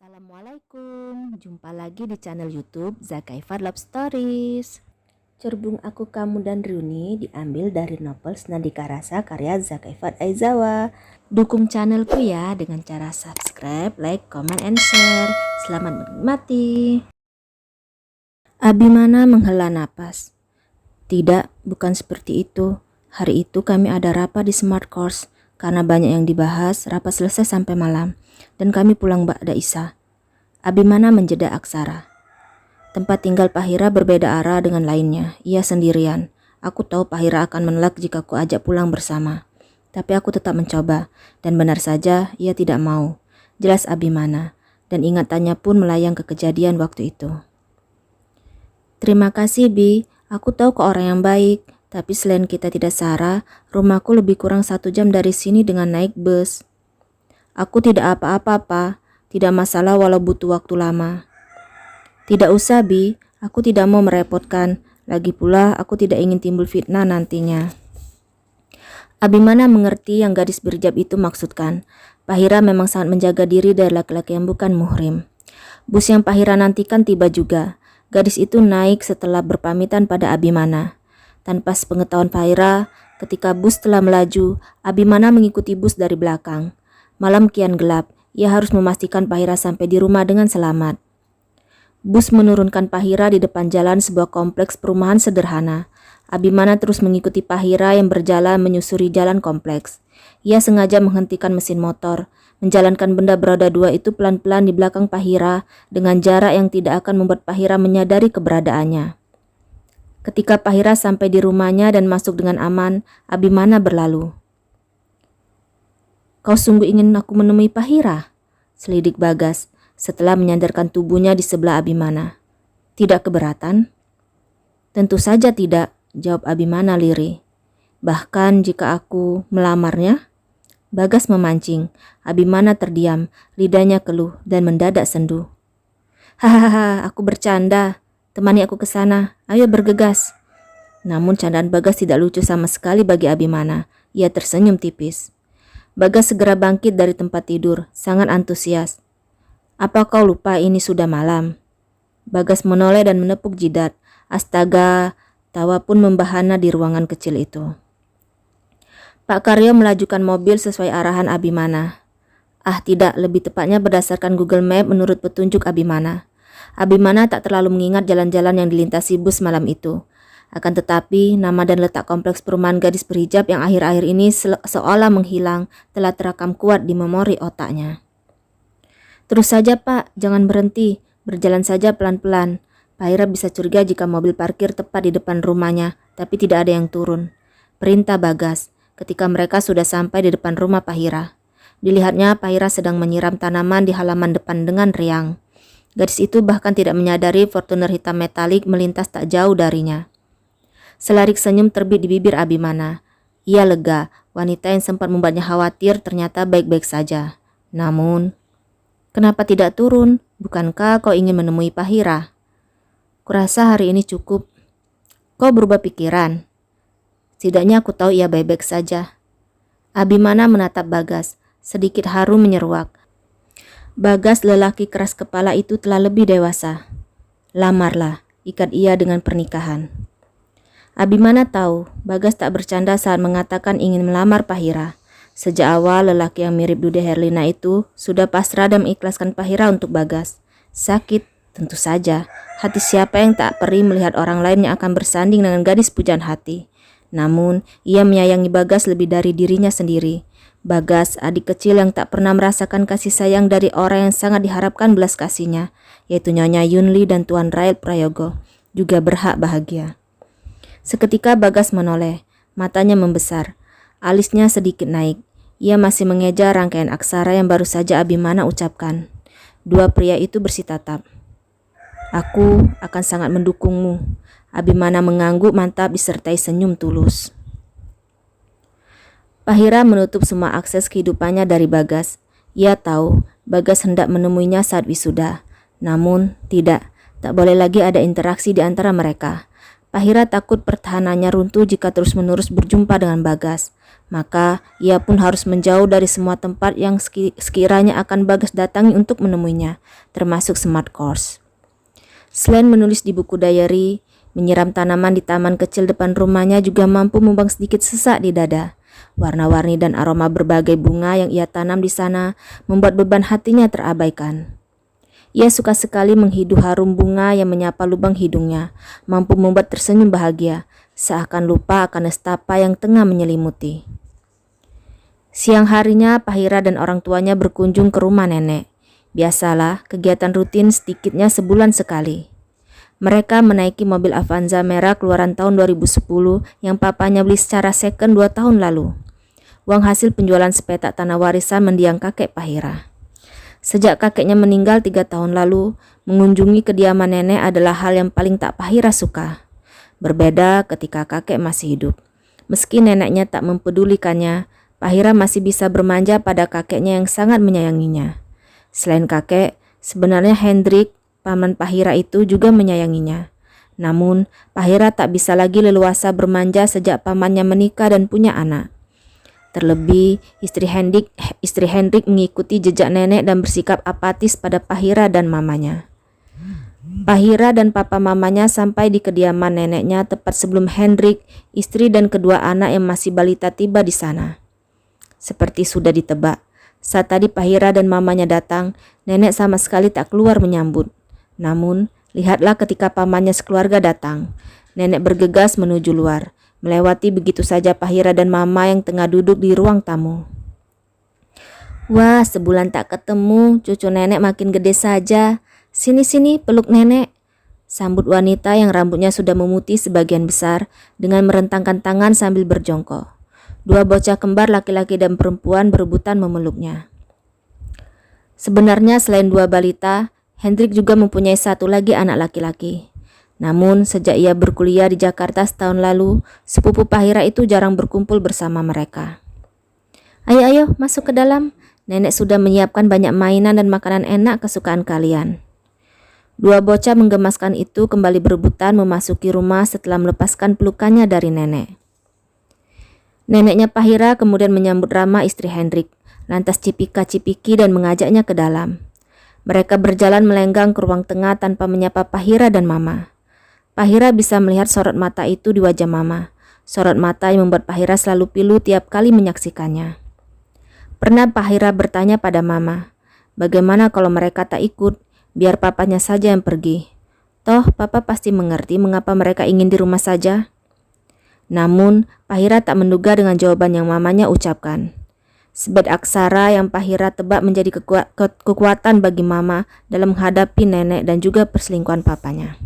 Assalamualaikum, jumpa lagi di channel YouTube Zakifat Love Stories. Cerbung Aku Kamu dan Riuni diambil dari novel Senandika Rasa karya Zakifat Aizawa. Dukung channelku ya dengan cara subscribe, like, comment, and share. Selamat menikmati. Abimana menghela napas. Tidak, bukan seperti itu. Hari itu kami ada rapat di Smart Course. Karena banyak yang dibahas, rapat selesai sampai malam. Dan kami pulang ba'da Isya. Abimana menjeda aksara. Tempat tinggal Pahira berbeda arah dengan lainnya. Ia sendirian. Aku tahu Pahira akan menolak jika ku ajak pulang bersama. Tapi aku tetap mencoba. Dan benar saja, ia tidak mau. Jelas Abimana. Dan ingatannya pun melayang ke kejadian waktu itu. Terima kasih, Bi. Aku tahu kau orang yang baik. Tapi selain kita tidak sara, rumahku lebih kurang 1 jam dari sini dengan naik bus. Aku tidak apa-apa, tidak masalah walau butuh waktu lama. Tidak usah, Bi, aku tidak mau merepotkan. Lagi pula aku tidak ingin timbul fitnah nantinya. Abimana mengerti yang gadis berhijab itu maksudkan. Pahira memang sangat menjaga diri dari laki-laki yang bukan muhrim. Bus yang Pahira nantikan tiba juga. Gadis itu naik setelah berpamitan pada Abimana. Tanpa sepengetahuan Pahira, ketika bus telah melaju, Abimana mengikuti bus dari belakang. Malam kian gelap, ia harus memastikan Pahira sampai di rumah dengan selamat. Bus menurunkan Pahira di depan jalan sebuah kompleks perumahan sederhana. Abimana terus mengikuti Pahira yang berjalan menyusuri jalan kompleks. Ia sengaja menghentikan mesin motor, menjalankan benda beroda 2 itu pelan-pelan di belakang Pahira dengan jarak yang tidak akan membuat Pahira menyadari keberadaannya. Ketika Pahira sampai di rumahnya dan masuk dengan aman, Abimana berlalu. Kau sungguh ingin aku menemui Pahira? Selidik Bagas setelah menyandarkan tubuhnya di sebelah Abimana. Tidak keberatan? Tentu saja tidak, jawab Abimana lirih. Bahkan jika aku melamarnya? Bagas memancing. Abimana terdiam, lidahnya keluh dan mendadak sendu. Hahaha, aku bercanda. Temani aku ke sana, ayo bergegas. Namun candaan Bagas tidak lucu sama sekali bagi Abimana. Ia tersenyum tipis. Bagas segera bangkit dari tempat tidur, sangat antusias. Apa kau lupa ini sudah malam? Bagas menoleh dan menepuk jidat. Astaga, tawa pun membahana di ruangan kecil itu. Pak Karyo melajukan mobil sesuai arahan Abimana. Ah tidak, lebih tepatnya berdasarkan Google Map menurut petunjuk Abimana. Abimana tak terlalu mengingat jalan-jalan yang dilintasi bus malam itu. Akan tetapi, nama dan letak kompleks perumahan gadis berhijab yang akhir-akhir ini seolah menghilang telah terekam kuat di memori otaknya. Terus saja Pak, jangan berhenti. Berjalan saja pelan-pelan. Pahira bisa curiga jika mobil parkir tepat di depan rumahnya, tapi tidak ada yang turun. Perintah Bagas ketika mereka sudah sampai di depan rumah Pahira. Dilihatnya Pahira sedang menyiram tanaman di halaman depan dengan riang. Gadis itu bahkan tidak menyadari Fortuner hitam metalik melintas tak jauh darinya. Selarik senyum terbit di bibir Abimana. Ia lega, wanita yang sempat membuatnya khawatir ternyata baik-baik saja. Namun, kenapa tidak turun? Bukankah kau ingin menemui Pahira? Kurasa hari ini cukup. Kau berubah pikiran. Setidaknya aku tahu ia baik-baik saja. Abimana menatap Bagas, sedikit haru menyeruak. Bagas lelaki keras kepala itu telah lebih dewasa. Lamarlah, ikat ia dengan pernikahan. Abimana tahu, Bagas tak bercanda saat mengatakan ingin melamar Pahira. Sejak awal lelaki yang mirip Dude Herlina itu sudah pasrah dan mengikhlaskan Pahira untuk Bagas. Sakit, tentu saja. Hati siapa yang tak perih melihat orang lain yang akan bersanding dengan gadis pujaan hati. Namun, ia menyayangi Bagas lebih dari dirinya sendiri. Bagas, adik kecil yang tak pernah merasakan kasih sayang dari orang yang sangat diharapkan belas kasihnya, yaitu Nyonya Yunli dan Tuan Rael Prayogo, juga berhak bahagia. Seketika Bagas menoleh, matanya membesar, alisnya sedikit naik. Ia masih mengejar rangkaian aksara yang baru saja Abimana ucapkan. Dua pria itu bersitatap. Aku akan sangat mendukungmu. Abimana mengangguk mantap disertai senyum tulus. Pahira menutup semua akses kehidupannya dari Bagas. Ia tahu Bagas hendak menemuinya saat wisuda. Namun tidak boleh lagi ada interaksi di antara mereka. Pahira takut pertahanannya runtuh jika terus-menerus berjumpa dengan Bagas. Maka ia pun harus menjauh dari semua tempat yang sekiranya akan Bagas datangi untuk menemuinya, termasuk Smart Course. Selain menulis di buku diary, menyiram tanaman di taman kecil depan rumahnya juga mampu membuang sedikit sesak di dada. Warna-warni dan aroma berbagai bunga yang ia tanam di sana membuat beban hatinya terabaikan. Ia suka sekali menghidu harum bunga yang menyapa lubang hidungnya, mampu membuat tersenyum bahagia, seakan lupa akan nestapa yang tengah menyelimuti. Siang harinya, Pahira dan orang tuanya berkunjung ke rumah nenek. Biasalah, kegiatan rutin sedikitnya sebulan sekali. Mereka menaiki mobil Avanza merah keluaran tahun 2010 yang papanya beli secara second 2 tahun lalu. Uang hasil penjualan sepetak tanah warisan mendiang kakek Pahira. Sejak kakeknya meninggal 3 tahun lalu, mengunjungi kediaman nenek adalah hal yang paling tak Pahira suka. Berbeda ketika kakek masih hidup. Meski neneknya tak mempedulikannya, Pahira masih bisa bermanja pada kakeknya yang sangat menyayanginya. Selain kakek, sebenarnya Hendrik, paman Pahira itu juga menyayanginya. Namun, Pahira tak bisa lagi leluasa bermanja sejak pamannya menikah dan punya anak. Terlebih, istri Hendrik mengikuti jejak nenek dan bersikap apatis pada Pahira dan mamanya. Pahira dan papa mamanya sampai di kediaman neneknya tepat sebelum Hendrik, istri dan kedua anak yang masih balita tiba di sana. Seperti sudah ditebak, saat tadi Pahira dan mamanya datang, nenek sama sekali tak keluar menyambut. Namun, lihatlah ketika pamannya sekeluarga datang. Nenek bergegas menuju luar, melewati begitu saja Pahira dan mama yang tengah duduk di ruang tamu. Wah, sebulan tak ketemu, cucu nenek makin gede saja. Sini-sini, peluk nenek. Sambut wanita yang rambutnya sudah memutih sebagian besar dengan merentangkan tangan sambil berjongkok. 2 bocah kembar laki-laki dan perempuan berebutan memeluknya. Sebenarnya selain 2 balita, Hendrik juga mempunyai 1 lagi anak laki-laki. Namun sejak ia berkuliah di Jakarta setahun lalu, sepupu Pahira itu jarang berkumpul bersama mereka. Ayo masuk ke dalam, nenek sudah menyiapkan banyak mainan dan makanan enak kesukaan kalian. 2 bocah menggemaskan itu kembali berebutan memasuki rumah setelah melepaskan pelukannya dari nenek. Neneknya Pahira kemudian menyambut ramah istri Hendrik, lantas cipika-cipiki dan mengajaknya ke dalam. Mereka berjalan melenggang ke ruang tengah tanpa menyapa Pahira dan mama. Pahira bisa melihat sorot mata itu di wajah mama. Sorot mata yang membuat Pahira selalu pilu tiap kali menyaksikannya. Pernah Pahira bertanya pada mama, bagaimana kalau mereka tak ikut, biar papanya saja yang pergi. Toh papa pasti mengerti mengapa mereka ingin di rumah saja. Namun Pahira tak menduga dengan jawaban yang mamanya ucapkan. Sebet aksara yang Pahira tebak menjadi kekuatan bagi mama dalam menghadapi nenek dan juga perselingkuhan papanya.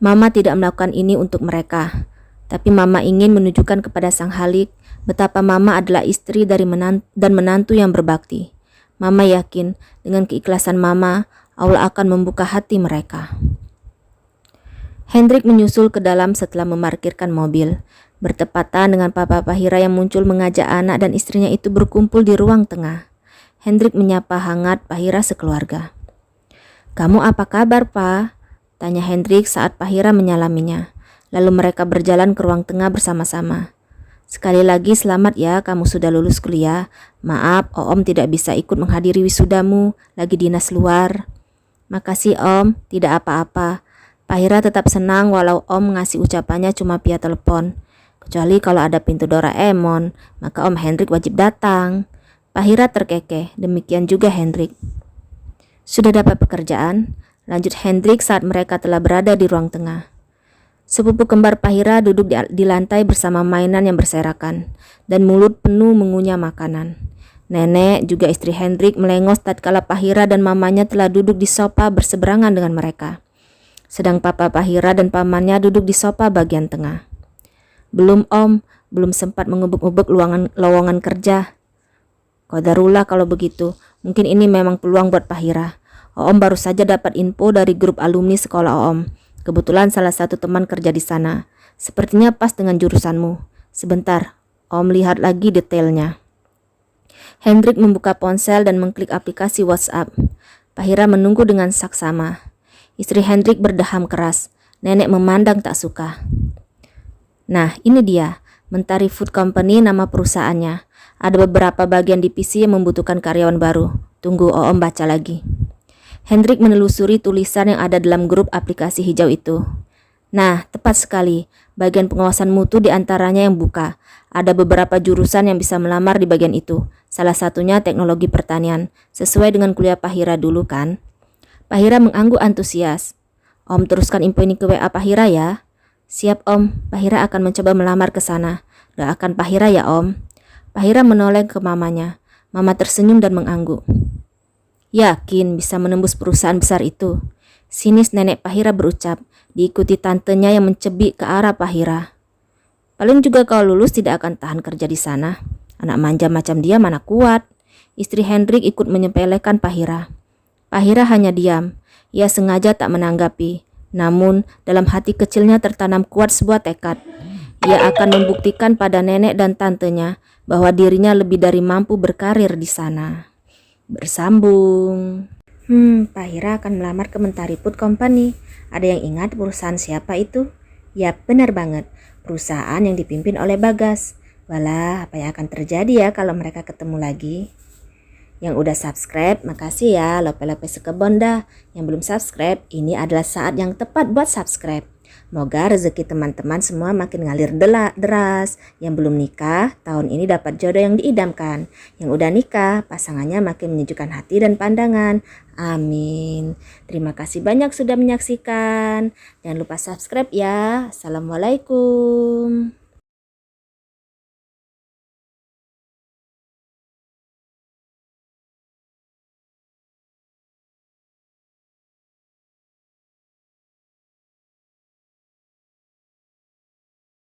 Mama tidak melakukan ini untuk mereka, tapi mama ingin menunjukkan kepada sang Halik betapa mama adalah istri dari dan menantu yang berbakti. Mama yakin dengan keikhlasan mama, Allah akan membuka hati mereka. Hendrik menyusul ke dalam setelah memarkirkan mobil, bertepatan dengan papa Pahira yang muncul mengajak anak dan istrinya itu berkumpul di ruang tengah. Hendrik menyapa hangat Pahira sekeluarga. Kamu apa kabar, Pa? Tanya Hendrik saat Pahira menyalaminya. Lalu mereka berjalan ke ruang tengah bersama-sama. Sekali lagi selamat ya, kamu sudah lulus kuliah. Maaf, Om tidak bisa ikut menghadiri wisudamu, lagi dinas luar. Makasih Om, tidak apa-apa. Pahira tetap senang walau Om ngasih ucapannya cuma via telepon. Kecuali kalau ada pintu Doraemon, maka Om Hendrik wajib datang. Pahira terkekeh, demikian juga Hendrik. Sudah dapat pekerjaan? Lanjut Hendrik saat mereka telah berada di ruang tengah. Sepupu kembar Pahira duduk di lantai bersama mainan yang berserakan dan mulut penuh mengunyah makanan. Nenek juga istri Hendrik melengos tatkala Pahira dan mamanya telah duduk di sofa berseberangan dengan mereka. Sedang papa Pahira dan pamannya duduk di sofa bagian tengah. Belum Om, belum sempat mengubek-ubek lowongan kerja. Qadarullah kalau begitu, mungkin ini memang peluang buat Pahira. Om baru saja dapat info dari grup alumni sekolah Om. Kebetulan salah satu teman kerja di sana. Sepertinya pas dengan jurusanmu. Sebentar, Om lihat lagi detailnya. Hendrik membuka ponsel dan mengklik aplikasi WhatsApp. Pahira menunggu dengan saksama. Istri Hendrik berdeham keras. Nenek memandang tak suka. Nah, ini dia, Mentari Food Company nama perusahaannya. Ada beberapa bagian divisi yang membutuhkan karyawan baru. Tunggu Oom baca lagi. Hendrik menelusuri tulisan yang ada dalam grup aplikasi hijau itu. Nah, tepat sekali. Bagian pengawasan mutu di antaranya yang buka. Ada beberapa jurusan yang bisa melamar di bagian itu. Salah satunya teknologi pertanian. Sesuai dengan kuliah Pahira dulu kan? Pahira mengangguk antusias. Om teruskan info ini ke WA Pahira ya. Siap Om, Pahira akan mencoba melamar ke sana. Doakan Pahira ya Om. Pahira menoleh ke mamanya. Mama tersenyum dan mengangguk. Yakin bisa menembus perusahaan besar itu? Sinis nenek Pahira berucap, diikuti tantenya yang mencebik ke arah Pahira. Paling juga kau lulus tidak akan tahan kerja di sana. Anak manja macam dia mana kuat. Istri Hendrik ikut menyepelekan Pahira. Pahira hanya diam. Ia sengaja tak menanggapi. Namun dalam hati kecilnya tertanam kuat sebuah tekad. Ia akan membuktikan pada nenek dan tantenya bahwa dirinya lebih dari mampu berkarir di sana. Bersambung. Pahira akan melamar ke Mentari Food Company. Ada yang ingat perusahaan siapa itu? Ya, benar banget. Perusahaan yang dipimpin oleh Bagas. Walah, apa yang akan terjadi ya kalau mereka ketemu lagi? Yang udah subscribe, makasih ya. Lope-lope sekebon dah. Yang belum subscribe, ini adalah saat yang tepat buat subscribe. Moga rezeki teman-teman semua makin ngalir deras. Yang belum nikah, tahun ini dapat jodoh yang diidamkan. Yang udah nikah, pasangannya makin menyejukkan hati dan pandangan. Amin. Terima kasih banyak sudah menyaksikan. Jangan lupa subscribe ya. Assalamualaikum.